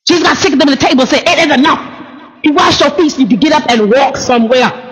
Jesus got sick of them at the table and said, it is enough. He washed your feet so you could get up and walk somewhere.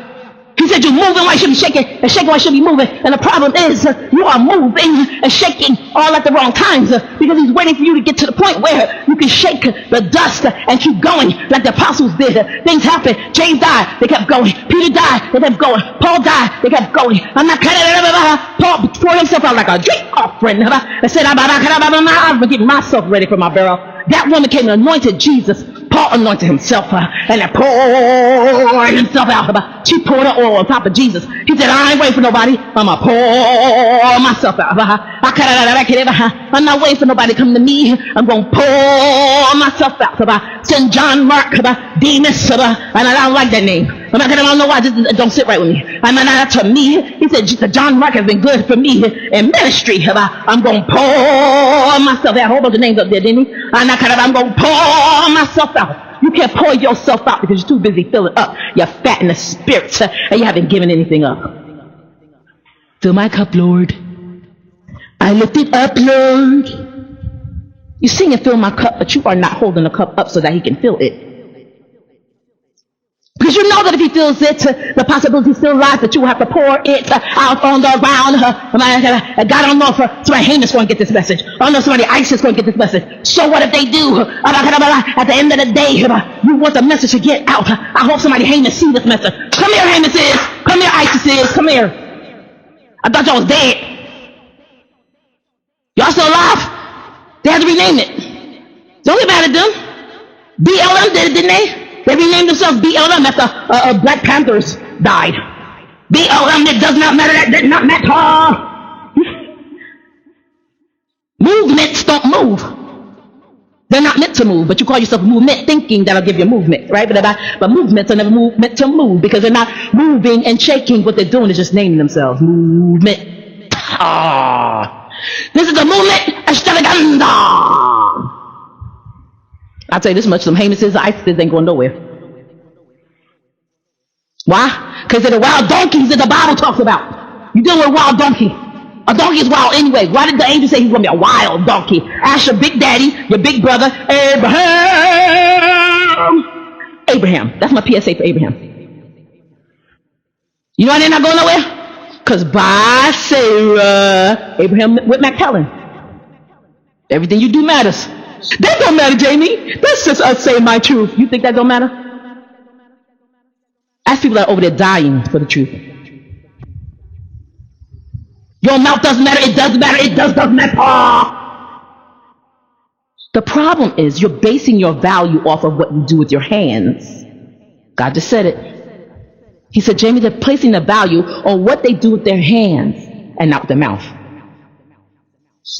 He said, you're moving while you should be shaking, and shaking while you should be moving. And the problem is, you are moving and shaking all at the wrong times, because he's waiting for you to get to the point where you can shake the dust and keep going like the apostles did. Things happened. James died. They kept going. Peter died. They kept going. Paul died. They kept going. I'm not Paul poured himself out like a drink offering and said, I'm getting myself ready for my burial. That woman came and anointed Jesus. Paul anointed himself and then poured himself out. She poured her oil on top of Jesus. He said, I ain't waiting for nobody. I'm going to pour myself out. I'm not waiting for nobody to come to me. I'm going to pour myself out. Send John Mark, Demas, and I don't like that name. I don't know why. This don't sit right with me. Not to me. He said, John Mark has been good for me in ministry. I'm going to pour myself out. A whole bunch of names up there, didn't he? I'm going to pour myself out. You can't pour yourself out because you're too busy filling up. You're fat in the spirit and you haven't given anything up. Fill my cup, Lord. I lift it up, Lord. You sing and fill my cup, but you are not holding the cup up so that he can fill it. Because you know that if he fills it, the possibility still lies that you will have to pour it out on the ground. God, I don't know if somebody Haman's going to get this message. I don't know if somebody Ice is going to get this message. So what if they do? At the end of the day, you want the message to get out. I hope somebody Haman see this message. Come here, Haman is. Come here, Isis is. Come here. I thought y'all was dead. Y'all still alive? They had to rename it. Don't get mad at them. BLM did it, didn't they? They renamed themselves BLM after Black Panthers died. BLM, it does not matter. That did not matter. Movements don't move. They're not meant to move, but you call yourself a movement thinking that'll give you movement, right? But movements are never meant to move because they're not moving and shaking. What they're doing is just naming themselves. Movement. This is a movement extravaganza. I'll tell you this much, some Hamases, ISIS ain't going nowhere. Why? Because they're the wild donkeys that the Bible talks about. You're dealing with a wild donkey. A donkey is wild anyway. Why did the angel say he's going to be a wild donkey? Ask your big daddy, your big brother, Abraham. Abraham. That's my PSA for Abraham. You know why they're not going nowhere? Because by Sarah, Abraham with McKellen. Everything you do matters. That don't matter, Jamie. That's just us saying my truth. You think that don't matter? Ask people that are over there dying for the truth. Your mouth doesn't matter. It doesn't matter. It doesn't matter. The problem is you're basing your value off of what you do with your hands. God just said it. He said, Jamie, they're placing the value on what they do with their hands and not with their mouth.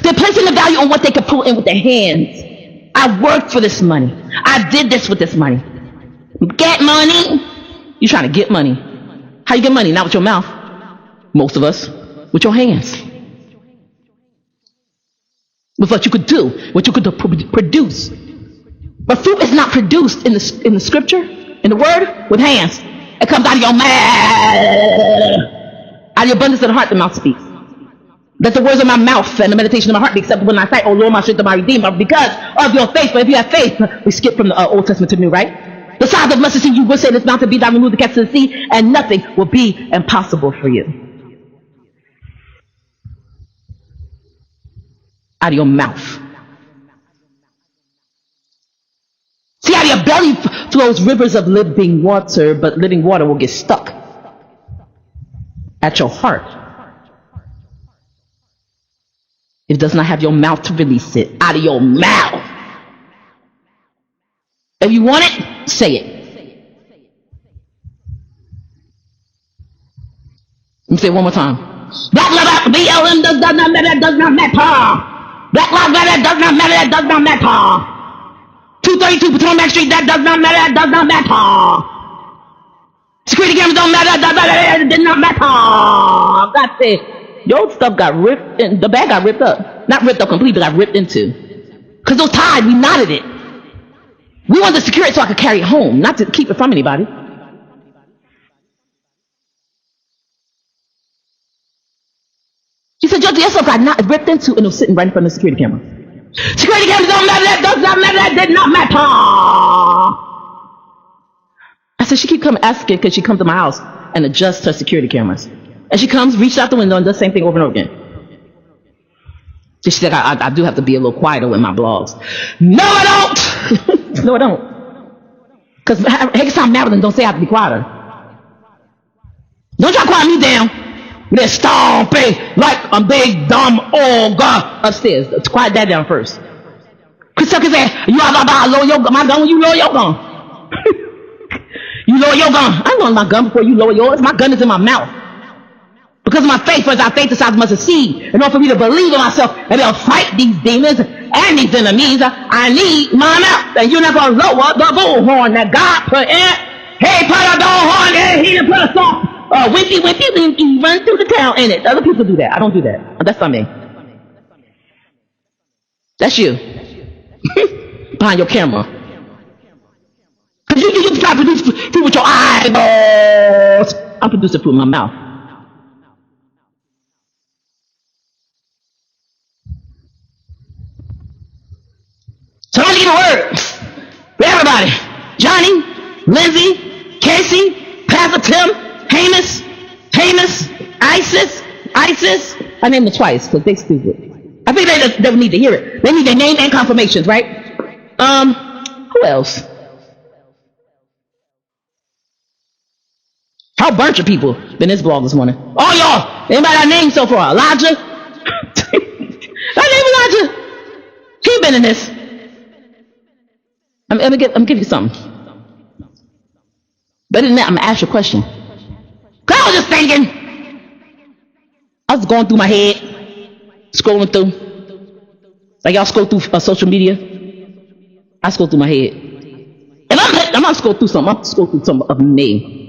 They're placing the value on what they can pull in with their hands. I worked for this money. I did this with this money. Get money. You're trying to get money. How you get money? Not with your mouth. Most of us. With your hands. With what you could do. What you could produce. But fruit is not produced in the scripture, in the word, with hands. It comes out of your mouth. Out of your abundance of the heart, the mouth speaks. Let the words of my mouth and the meditation of my heart be acceptable when I say, oh Lord, my strength and my redeemer, because of your faith. But if you have faith, we skip from the Old Testament to New, right? The size of mustard seed, you will say this mountain be thou removed the cast to the sea, and nothing will be impossible for you. Out of your mouth. See, out of your belly flows rivers of living water, but living water will get stuck at your heart. It does not have your mouth to release it. Out of your mouth. If you want it, say it. Let me say it one more time. Black lives matter. BLM does not matter. That does not matter. Black lives matter. That does not matter. That does not matter. 232 Potomac Street. That does not matter. That does not matter. Security cameras don't matter. That does not matter. That did not matter. That's it. Your stuff got ripped, and the bag got ripped up. Not ripped up completely, but got ripped into. Because it was tied, we knotted it. We wanted to secure it so I could carry it home, not to keep it from anybody. She said, your stuff got ripped into, and it was sitting right in front of the security camera. Security cameras don't matter. That does not matter. That did not matter. I said, she keep coming asking because she comes to my house and adjusts her security cameras. And she comes, reaches out the window, and does the same thing over and over again. She said, I do have to be a little quieter with my blogs. No, I don't. No, I don't. Because next time Marilyn don't say I have to be quieter. Don't try to quiet me down. They're stomping like a big dumb ogre upstairs. Let's quiet that down first. Chris Tucker said, you are about to lower my gun when you lower your gun. You lower your gun. I lower my gun before you lower yours. My gun is in my mouth. Because of my faith, for our faith the size of mustard seed. In order for me to believe in myself and be able to fight these demons and these enemies, I need my mouth. And you're not going to lower the bullhorn that God put in. Hey, put a bullhorn in. He didn't put a song. Wimpy, run through the town in it. Other people do that. I don't do that. That's not me. That's you. Behind your camera. Because you try to produce food with your eyeballs. I'm producing food in my mouth. So let's get a word for everybody. Johnny, Lindsay, Casey, Pastor Tim, Hamus, Isis. I named them twice because they stupid. I think they need to hear it. They need their name and confirmations, right? Who else? How bunch of people been this blog this morning? Oh, y'all. Anybody got named so far? Elijah? I named Elijah. He been in this. I'm gonna give you something. Better than that, I'm gonna ask you a question. Cause I was just thinking. I was going through my head, scrolling through. Like y'all scroll through social media. I scroll through my head. And I'm not scroll through something. I'm scroll through something of me.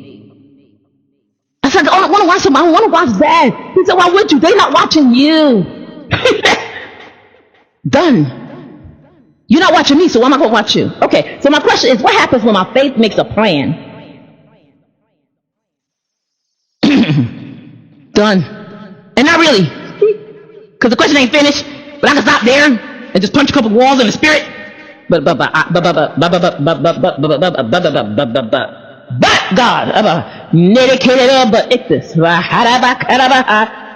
I said, I want to watch something. I want to watch that. He said, why would you? They're not watching you. Done. You're not watching me, so why am I going to watch you? Okay, so my question is, what happens when my faith makes a plan? Done. And not really. Because the question ain't finished, but I can stop there and just punch a couple walls in the spirit. But God,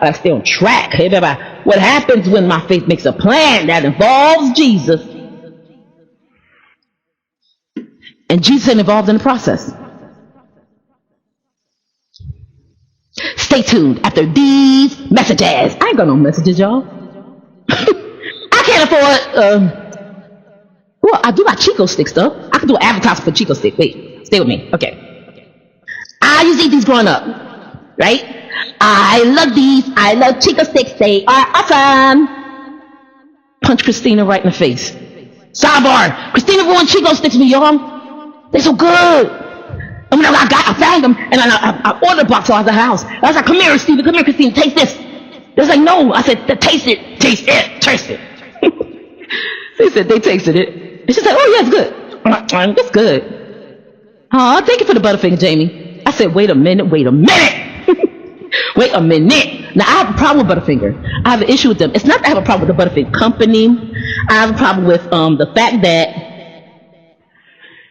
I stay on track. What happens when my faith makes a plan that involves Jesus? And Jesus is involved in the process. Stay tuned after these messages. I ain't got no messages, y'all. I can't afford, well, I do my Chico stick stuff. I can do an advertisement for Chico stick. Wait, stay with me. Okay. I used to eat these growing up, right? I love these. I love Chico sticks. They are awesome. Punch Christina right in the face. Sidebar. Christina ruined Chico sticks for me, y'all. They're so good. And when I found them, and I ordered a box while I was at the house. I was like, come here, Stephen, come here, Christine, taste this. They was like, no. I said, taste it. Taste it. They said they tasted it. And she said, oh, yeah, it's good. It's good. Oh, thank you for the Butterfinger, Jamie. I said, wait a minute. Wait a minute. Now, I have a problem with Butterfinger. I have an issue with them. It's not that I have a problem with the Butterfinger company. I have a problem with the fact that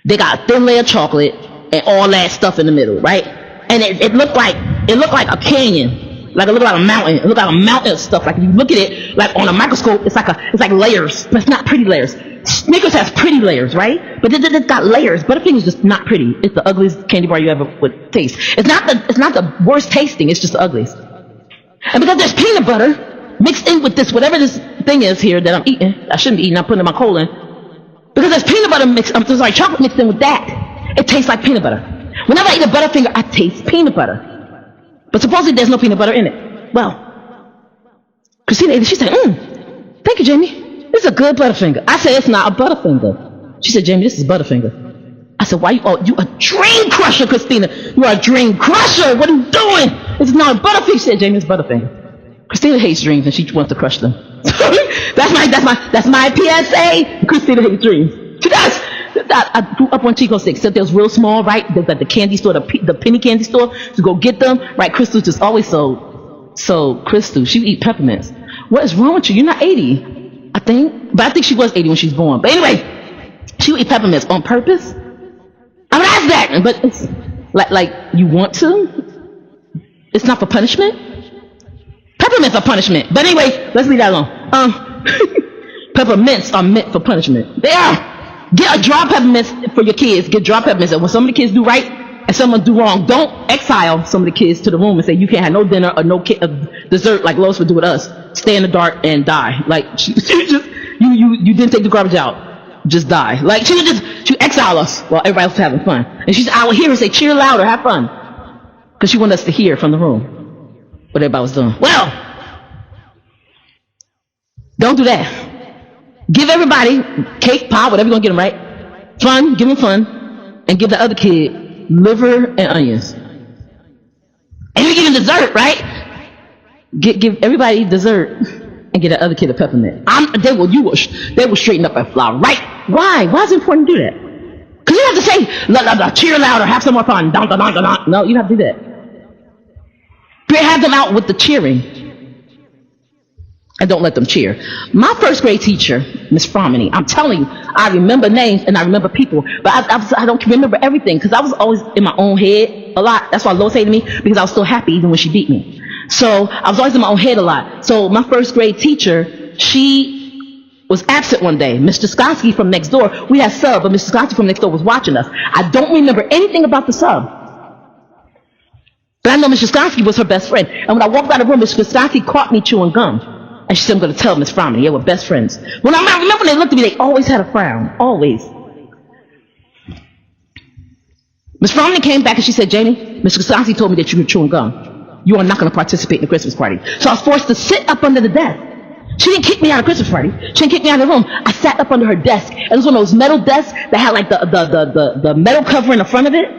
they got a thin layer of chocolate and all that stuff in the middle, right? And it looked like a canyon. Like it looked like a mountain. It looked like a mountain of stuff. Like if you look at it like on a microscope, it's like layers, but it's not pretty layers. Snickers has pretty layers, right? But it's got layers. Butterfinger's just not pretty. It's the ugliest candy bar you ever would taste. It's not the worst tasting. It's just the ugliest. And because there's peanut butter mixed in with this, whatever this thing is here that I'm eating, I shouldn't be eating. I'm putting in my colon. Because there's peanut butter chocolate mixed in with that. It tastes like peanut butter. Whenever I eat a Butterfinger, I taste peanut butter. But supposedly there's no peanut butter in it. Well, Christina ate it. She said, thank you, Jamie. This is a good Butterfinger. I said, it's not a Butterfinger. She said, Jamie, this is Butterfinger. I said, why you a dream crusher, Christina. You are a dream crusher. What are you doing? This is not a Butterfinger. She said, Jamie, it's Butterfinger. Christina hates dreams and she wants to crush them. that's my PSA. Christina hates dreams. She does. I grew up on Chico sticks. So they was real small, right? There's like the candy store, the penny candy store to go get them, right? Crystal just always so Crystal. She would eat peppermints. What is wrong with you? You're not 80, I think. But I think she was 80 when she was born. But anyway, she would eat peppermints on purpose. I would ask that, but it's like you want to. It's not for punishment. Peppermints are punishment. But anyway, let's leave that alone. Peppermints are meant for punishment. They are. Get a jar of peppermints for your kids. Get jar of peppermints. And when some of the kids do right and someone do wrong, don't exile some of the kids to the room and say you can't have no dinner or no dessert like Lois would do with us. Stay in the dark and die. Like you didn't take the garbage out. Just die. Like she exile us while everybody else was having fun. And I would hear her say, cheer louder, have fun. Because she wanted us to hear from the room what everybody was doing. Well, don't do that. Give everybody cake, pie, whatever you're going to get them, right? Fun, give them fun. And give the other kid liver and onions. And you give them dessert, right? Give everybody dessert and get the other kid a peppermint. They will straighten up and fly, right? Why? Why is it important to do that? Because you don't have to say, cheer louder, have some more fun. No, you don't have to do that. Have them out with the cheering. And don't let them cheer. My first grade teacher, Miss Fromini, I'm telling you, I remember names and I remember people, but I don't remember everything because I was always in my own head a lot. That's why Lois hated me, because I was still happy even when she beat me. So I was always in my own head a lot. So my first grade teacher, she was absent one day. Mr. Skoski from next door, we had sub, but Mr. Skoski from next door was watching us. I don't remember anything about the sub. But I know Mr. Skoski was her best friend. And when I walked out of the room, Mr. Skoski caught me chewing gum. And she said, I'm going to tell Miss Fromini. Yeah, we're best friends. When I remember when they looked at me, they always had a frown. Always. Miss Fromini came back and she said, Janie, Mr. Skoski told me that you were chewing gum. You are not going to participate in the Christmas party. So I was forced to sit up under the desk. She didn't kick me out of the Christmas party. She didn't kick me out of the room. I sat up under her desk. And it was one of those metal desks that had like the metal cover in the front of it.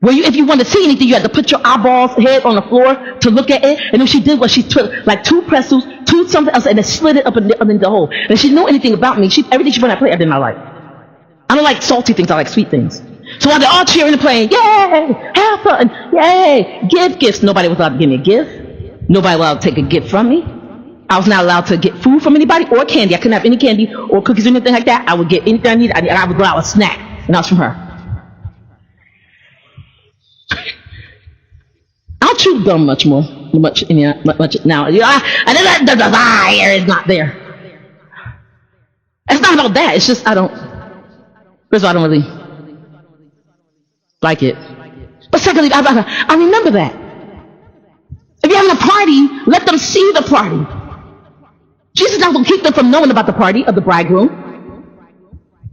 Where if you wanted to see anything, you had to put your eyeballs head on the floor to look at it. And what she did was she took like 2 pretzels, 2 something else, and then slid it up in the hole. And she didn't know anything about me. Everything she put on that plate, I did not like. I don't like salty things. I like sweet things. So while they're all cheering and playing, yay, have fun, yay, give gifts. Nobody was allowed to give me a gift. Nobody was allowed to take a gift from me. I was not allowed to get food from anybody or candy. I couldn't have any candy or cookies or anything like that. I would get anything I needed, and I would go out a snack, and that was from her. I don't chew gum much now. The desire is not there. It's not about that. It's just first of all, I don't really like it. But secondly, I remember that. If you're having a party, let them see the party. Jesus is not going to keep them from knowing about the party of the bridegroom.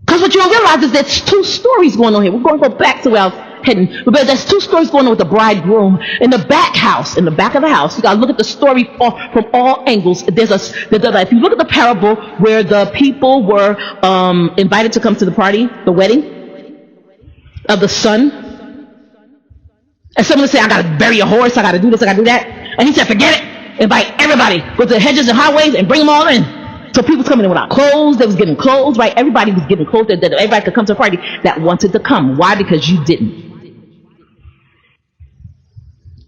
Because what you don't realize is there's 2 stories going on here. We're going to go back to where I was heading. But there's 2 stories going on with the bridegroom. In the back house, in the back of the house, you got to look at the story from all angles. If you look at the parable where the people were invited to come to the party, the wedding of the son. And someone said, I got to bury a horse, I got to do this, I got to do that. And he said, forget it. Invite everybody. Go to the hedges and highways and bring them all in. So people was coming in without clothes. They was getting clothes, right? Everybody was getting clothes. That everybody could come to a party that wanted to come. Why? Because you didn't.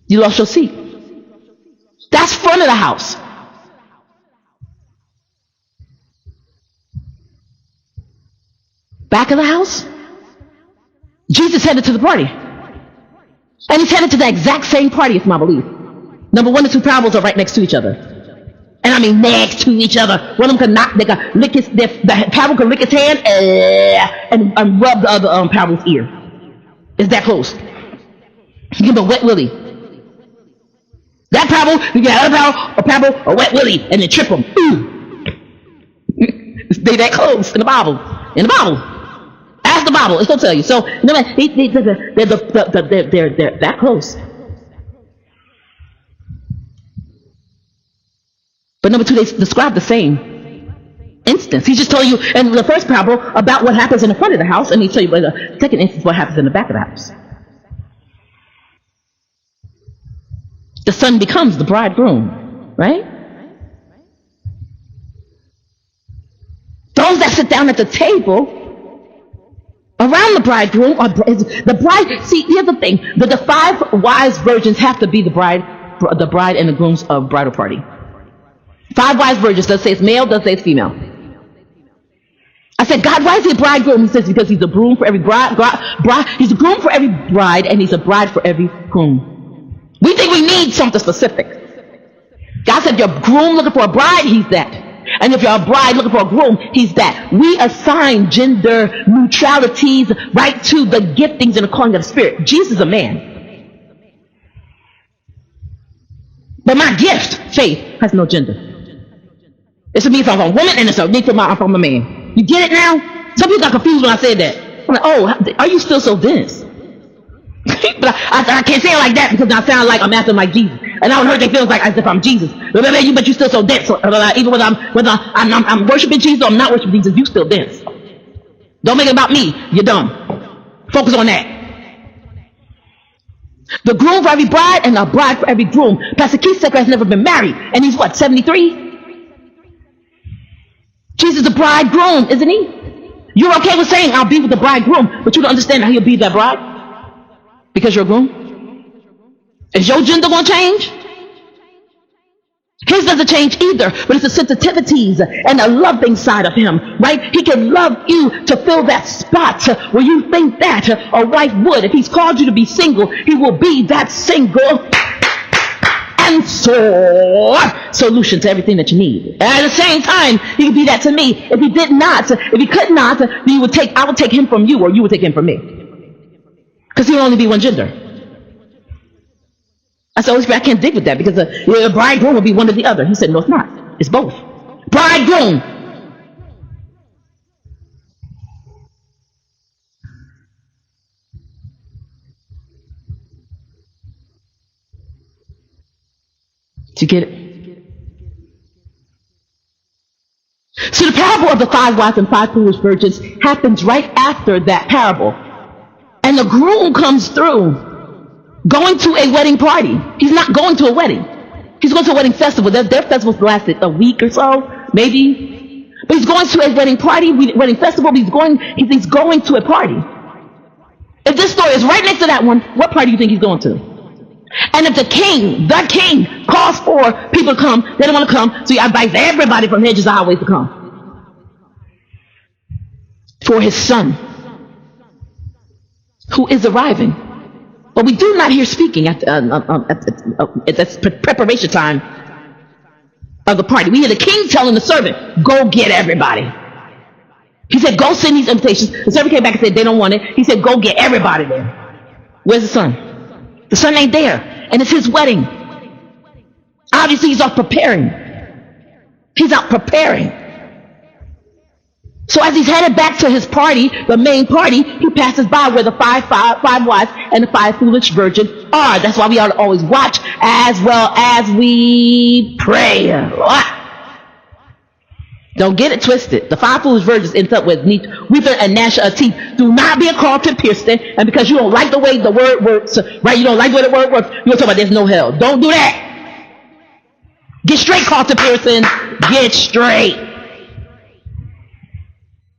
You lost your seat. That's front of the house. Back of the house? Jesus headed to the party. And he's headed to the exact same party, it's my belief. Number 1 and 2 parables are right next to each other. And I mean next to each other. One of them the parable can lick his hand and rub the other parable's ear. It's that close. You give him a wet willy. That parable, you get another parable, a wet willy, and then trip him. They that close in the Bible. In the Bible. Ask the Bible. It's going to tell you. So, they're that close. But number 2, they describe the same instance. He's just telling you in the first parable about what happens in the front of the house, and he's telling you in the second instance what happens in the back of the house. The son becomes the bridegroom, right? Those that sit down at the table around the bridegroom are the bride. See, here's the thing: the 5 wise virgins have to be the bride and the groom's bridal party. 5 wise virgins. Does it say it's male? Does it say it's female? I said, God, why is he a bridegroom? He says, because he's a groom for every bride. He's a groom for every bride, and he's a bride for every groom. We think we need something specific. God said, if you're a groom looking for a bride, he's that. And if you're a bride looking for a groom, he's that. We assign gender neutralities right to the giftings and the calling of the Spirit. Jesus is a man. But my gift, faith, has no gender. It's a me from a woman, and it's a me from a man. You get it now? Some people got confused when I said that. I'm like, oh, are you still so dense? But I can't say it like that because I sound like I'm acting like Jesus. And I don't hurt their feelings like as if I'm Jesus. But you're still so dense. So, even whether I'm worshiping Jesus or I'm not worshiping Jesus, you still dense. Don't make it about me. You're dumb. Focus on that. The groom for every bride and a bride for every groom. Pastor Keith Secker has never been married. And he's what, 73? Jesus is the bridegroom, isn't he? You're okay with saying, I'll be with the bridegroom, but you don't understand how he'll be that bride? Because you're a groom? Is your gender going to change? His doesn't change either, but it's the sensitivities and the loving side of him, right? He can love you to fill that spot where you think that a wife would. If he's called you to be single, he will be that single solution to everything that you need. At the same time, he could be that to me. If he did not, if he could not, then I would take him from you, or you would take him from me. Because he will only be one gender. I said, Holy Spirit, I can't dig with that because the bridegroom will be one or the other. He said, no, it's not. It's both. Bridegroom. Do you get it? So the parable of the 5 wise and 5 foolish virgins happens right after that parable. And the groom comes through going to a wedding party. He's not going to a wedding. He's going to a wedding festival. Their festivals lasted a week or so, maybe. But he's going to a wedding party, wedding festival. He's going to a party. If this story is right next to that one, what party do you think he's going to? And if the king calls for people to come, they don't want to come, so he invites everybody from hedges and highways to come for his son, who is arriving. But we do not hear speaking at the preparation time of the party. We hear the king telling the servant, go get everybody. He said, go send these invitations. The servant came back and said, they don't want it. He said, go get everybody there. Where's the son? The son ain't there, and it's his wedding. Obviously, he's out preparing. He's out preparing. So as he's headed back to his party, the main party, he passes by where the five wise and the 5 foolish virgins are. That's why we ought to always watch as well as we pray. Don't get it twisted. The 5 foolish virgins ends up with weeping and gnashing of teeth. Do not be a Carlton Pearson, and because you don't like the way the word works, right? You don't like the way the word works, you'll talk about there's no hell. Don't do that. Get straight, Carlton Pearson. Get straight.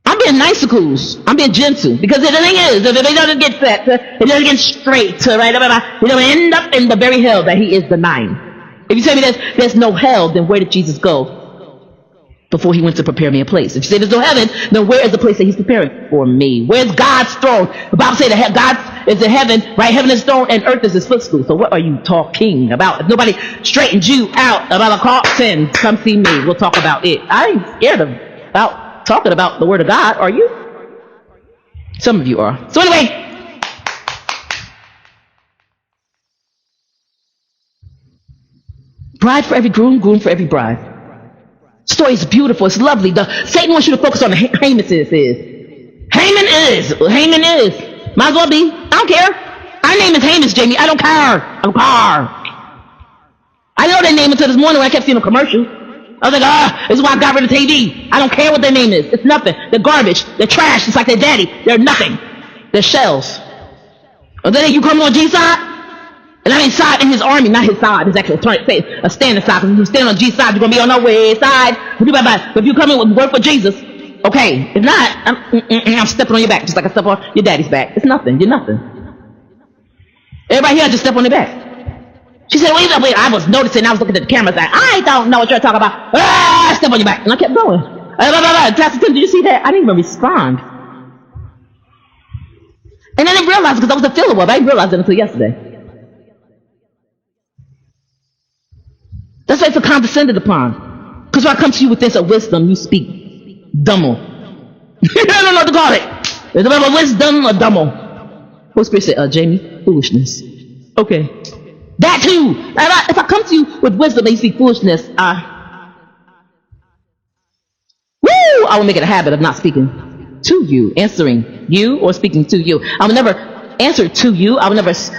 I'm being nice to Cruz. I'm being gentle. Because the thing is, if it doesn't get set, it doesn't get straight, right? You're going to end up in the very hell that he is denying. If you tell me there's no hell, then where did Jesus go before he went to prepare me a place? If you say there's no heaven, then where is the place that he's preparing for me? Where's God's throne? The Bible says that God is in heaven, right? Heaven is throne and earth is his footstool. So what are you talking about? If nobody straightened you out about a Carlton, come see me. We'll talk about it. I ain't scared about talking about the word of God, are you? Some of you are. So anyway, bride for every groom, groom for every bride. Story is beautiful. It's lovely. Satan wants you to focus on the Haman is. Haman is. Might as well be. I don't care. Our name is Haman, Jamie. I don't care. I know their name until this morning when I kept seeing a commercial. I was like, this is why I got rid of TV. I don't care what their name is. It's nothing. They're garbage. They're trash. It's like their daddy. They're nothing. They're shells. And then you come on G's side? And I mean side in his army, not his side. His actual a standing side. Because if you stand on G's side, you're going to be on our way side. But if you come in with work for Jesus, okay. If not, I'm stepping on your back just like I step on your daddy's back. It's nothing. You're nothing. Everybody here just step on their back. She said, wait, I was noticing, I was looking at the camera, like, I don't know what you're talking about. Step on your back. And I kept going. Pastor Tim, did you see that? I didn't even respond. And I didn't realize because I was a filler web. I didn't realize it until yesterday. That's why it's condescended upon. Because when I come to you with this of wisdom, you speak dumbo. I don't know what to call it. It's about wisdom or dumbo. Holy Spirit said, Jamie, foolishness. Okay. That too. If I come to you with wisdom and you speak foolishness, I will make it a habit of not speaking to you, answering you or speaking to you. I will never answer to you. I will never, so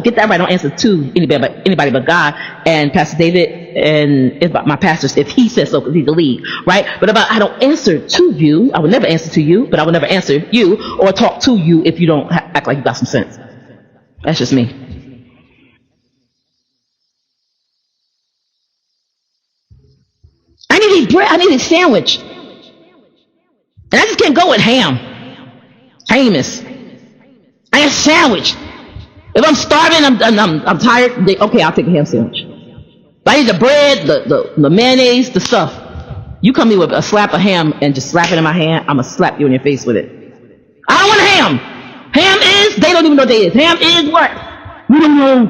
get that right. I don't answer to anybody but God and Pastor David and my pastors if he says so because he's the lead, right? But I don't answer to you. I will never answer to you, but I will never answer you or talk to you if you don't act like you got some sense. That's just me. I need to eat bread. I need a sandwich. And I just can't go with ham. Hamus. I need a sandwich. If I'm starving, I'm tired, okay, I'll take a ham sandwich. But I need the bread, the mayonnaise, the stuff. You come here with a slap of ham and just slap it in my hand, I'm going to slap you in your face with it. I don't want ham. Ham is, they don't even know what they is. Ham is what? We don't know.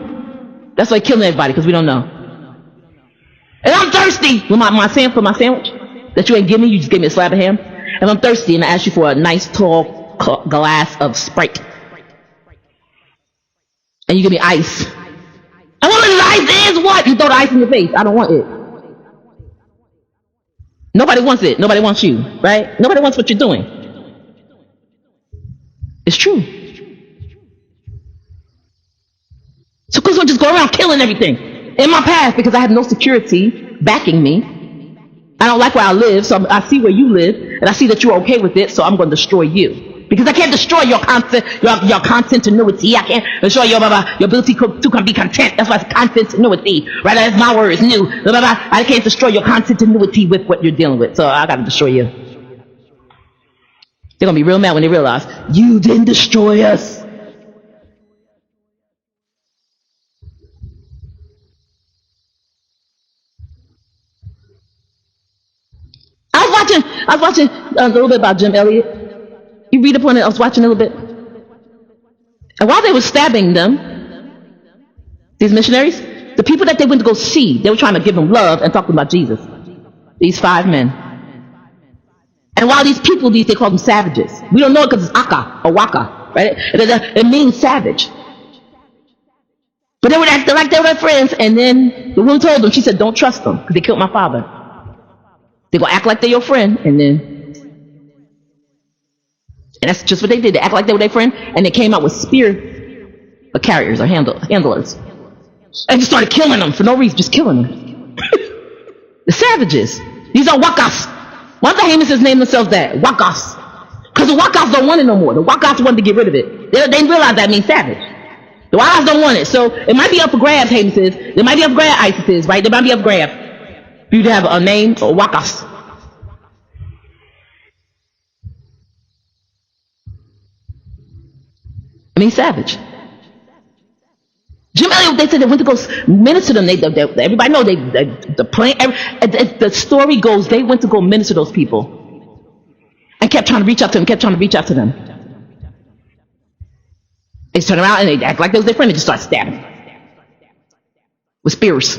That's why killing everybody, because we don't know. And I'm thirsty for my sandwich that you ain't give me. You just gave me a slab of ham. And I'm thirsty and I ask you for a nice tall glass of Sprite. And you give me ice. I want the ice is what? You throw the ice in your face. I don't want it. Nobody wants it. Nobody wants you, right? Nobody wants what you're doing. It's true. So because I just go around killing everything in my path because I have no security backing me. I don't like where I live, so I see where you live, and I see that you're okay with it, so I'm going to destroy you. Because I can't destroy your continuity. I can't destroy your ability to be content. That's why it's continuity, right? That's my word. It's new. I can't destroy your continuity with what you're dealing with, so I got to destroy you. They're going to be real mad when they realize you didn't destroy us. I was watching a little bit about Jim Elliott. You read upon it. I was watching a little bit. And while they were stabbing them, these missionaries, the people that they went to go see, they were trying to give them love and talk about Jesus. These 5 men. And while these people, they call them savages. We don't know it because it's Aka or Waka, right? It means savage. But they were acting like they were friends. And then the woman told them, she said, don't trust them because they killed my father. They're going to act like they're your friend, and that's just what they did. They act like they were their friend, and they came out with spear carriers or handlers. And just started killing them for no reason, just killing them. The savages. These are Wakas. Why the Hamises name themselves that? Wakas. Because the Wakas don't want it no more. The Wakas wanted to get rid of it. They didn't realize that means savage. The Wakas don't want it. So it might be up for grabs, Hamises. It might be up for grabs, ISIS, right? They might be up for grabs. You have a name or Wakas. I mean, savage. Jim Elliott, they said they went to go minister to them. Everybody know the story goes, they went to go minister to those people and kept trying to reach out to them, They turn around and they act like they was their friend and just start stabbing with spears.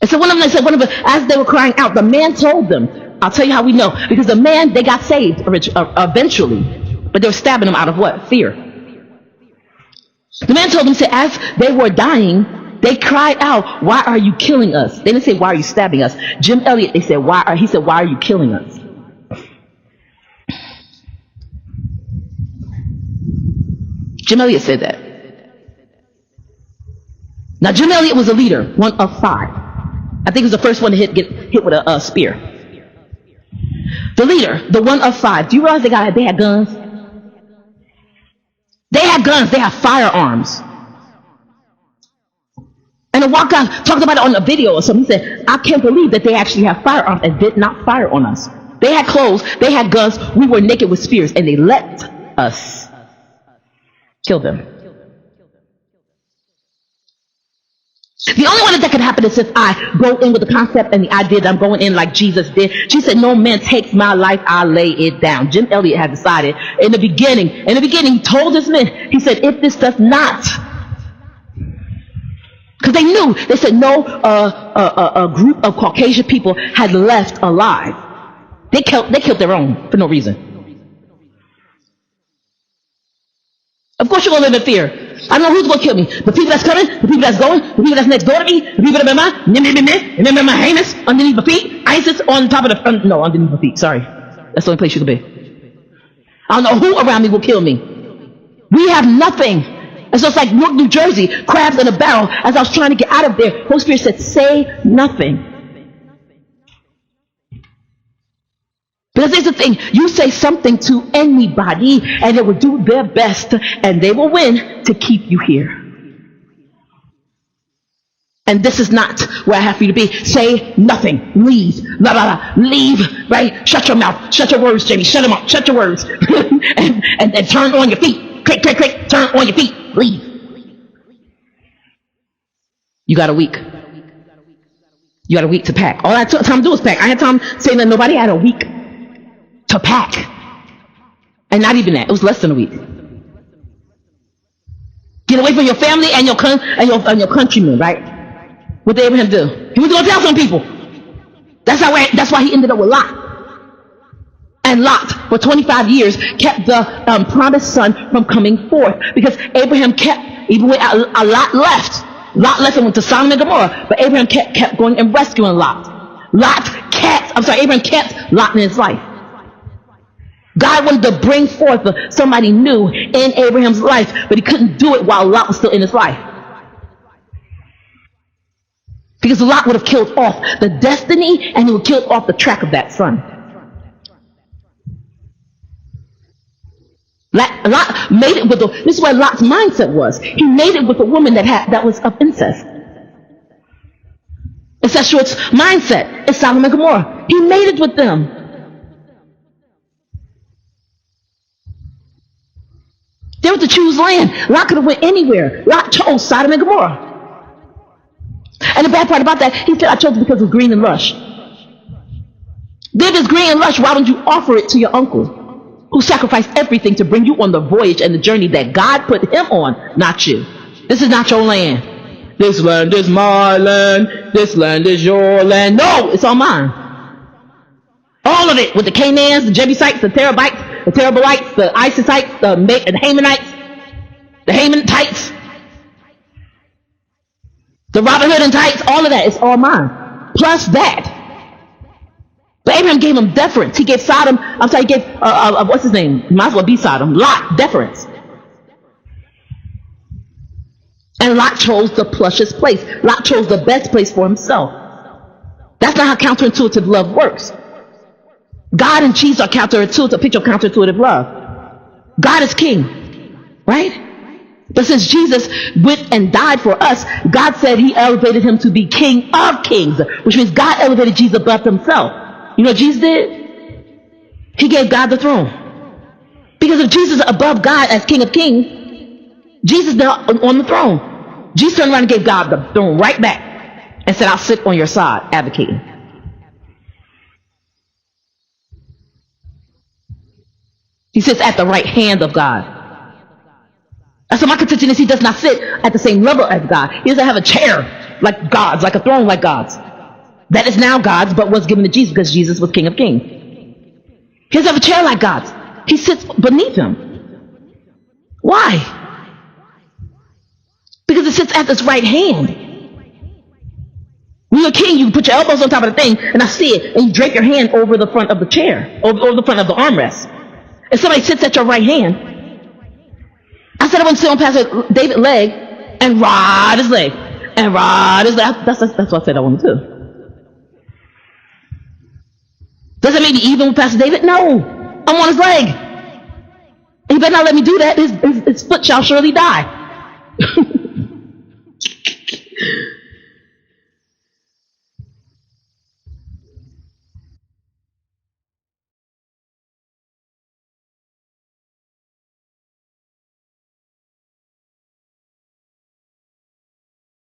And so one of them, as they were crying out, the man told them, I'll tell you how we know, because the man, they got saved eventually, but they were stabbing them out of what? Fear. The man told them, said, as they were dying, they cried out, why are you killing us? They didn't say, why are you stabbing us? Jim Elliott, they said, why are you killing us? Jim Elliott said that. Now, Jim Elliott was a leader, one of 5. I think he was the first one to get hit with a spear. The leader, the one of 5. Do you realize they had guns? They had guns. They had firearms. And the one guy talked about it on a video or something. He said, I can't believe that they actually have firearms and did not fire on us. They had clothes. They had guns. We were naked with spears, and they let us kill them. The only one that could happen is if I go in with the concept and the idea that I'm going in like Jesus did. Jesus said, no man takes my life, I lay it down. Jim Elliot had decided in the beginning, he told his men, he said, if this does not, because they said no a group of Caucasian people had left alive. They killed their own for no reason. Of course you're going to live in fear. I don't know who's going to kill me. The people that's coming, the people that's going, the people that's next door to me, the people that are heinous underneath my feet, ISIS on top of the, no, underneath my feet, sorry. That's the only place you can be. I don't know who around me will kill me. We have nothing. And so it's like Newark, New Jersey, crabs in a barrel. As I was trying to get out of there, Holy Spirit said, say nothing. Because here's the thing, you say something to anybody and they will do their best and they will win to keep you here. And this is not where I have for you to be. Say nothing. Leave. Blah, blah, blah. Leave. Right? Shut your mouth. Shut your words, Jamie. Shut them up. Shut your words. and turn on your feet. Click, click, click. Turn on your feet. Leave. You got a week. You got a week to pack. All I had time to do was pack. I had time saying that nobody had a week to pack. And not even that. It was less than a week. Get away from your family and your countrymen, right? What did Abraham do? He was going to tell some people. That's why he ended up with Lot. And Lot, for 25 years, kept the promised son from coming forth. Because Abraham kept, even when Lot left and went to Sodom and Gomorrah. But Abraham kept going and rescuing Lot. Abraham kept Lot in his life. God wanted to bring forth somebody new in Abraham's life, but he couldn't do it while Lot was still in his life. Because Lot would have killed off the destiny and he would kill off the track of that son. Lot made it with this is where Lot's mindset was. He made it with a woman that was of incest. Incestuous mindset. It's Sodom and Gomorrah. He made it with them. They were to choose land. Lot could have went anywhere. Lot chose Sodom and Gomorrah. And the bad part about that, he said, I chose it because it was green and lush. If it's green and lush, why don't you offer it to your uncle who sacrificed everything to bring you on the voyage and the journey that God put him on, not you? This is not your land. This land is my land. This land is your land. No, it's all mine. All of it, with the Canaanites, the Jebusites, the Terabites, the Terabalites, the Isisites, the Hamanites, the Hamanites, the Robin Hood and Tites, all of that is all mine. Plus that. But Abraham gave him deference. He gave Sodom, he gave, what's his name? He might as well be Sodom. Lot, deference. And Lot chose the plushest place. Lot chose the best place for himself. That's not how counterintuitive love works. God and Jesus are counterintuitive, picture of counterintuitive love. God is king, right? But since Jesus went and died for us, God said he elevated him to be King of Kings, which means God elevated Jesus above himself. You know what Jesus did? He gave God the throne. Because if Jesus is above God as King of Kings, Jesus is now on the throne. Jesus turned around and gave God the throne right back and said, I'll sit on your side advocating. He sits at the right hand of God. And so my contention is he does not sit at the same level as God. He doesn't have a chair like God's, like a throne like God's. That is now God's, but was given to Jesus because Jesus was King of Kings. He doesn't have a chair like God's. He sits beneath him. Why? Because it sits at this right hand. When you're a king, you put your elbows on top of the thing, and I see it, and you drape your hand over the front of the chair, over the front of the armrest. If somebody sits at your right hand, I said I wouldn't sit on Pastor David's leg and ride his leg. And ride his leg. That's what I said I wanted to do. Does that make me even with Pastor David? No. I'm on his leg. He better not let me do that. His foot shall surely die.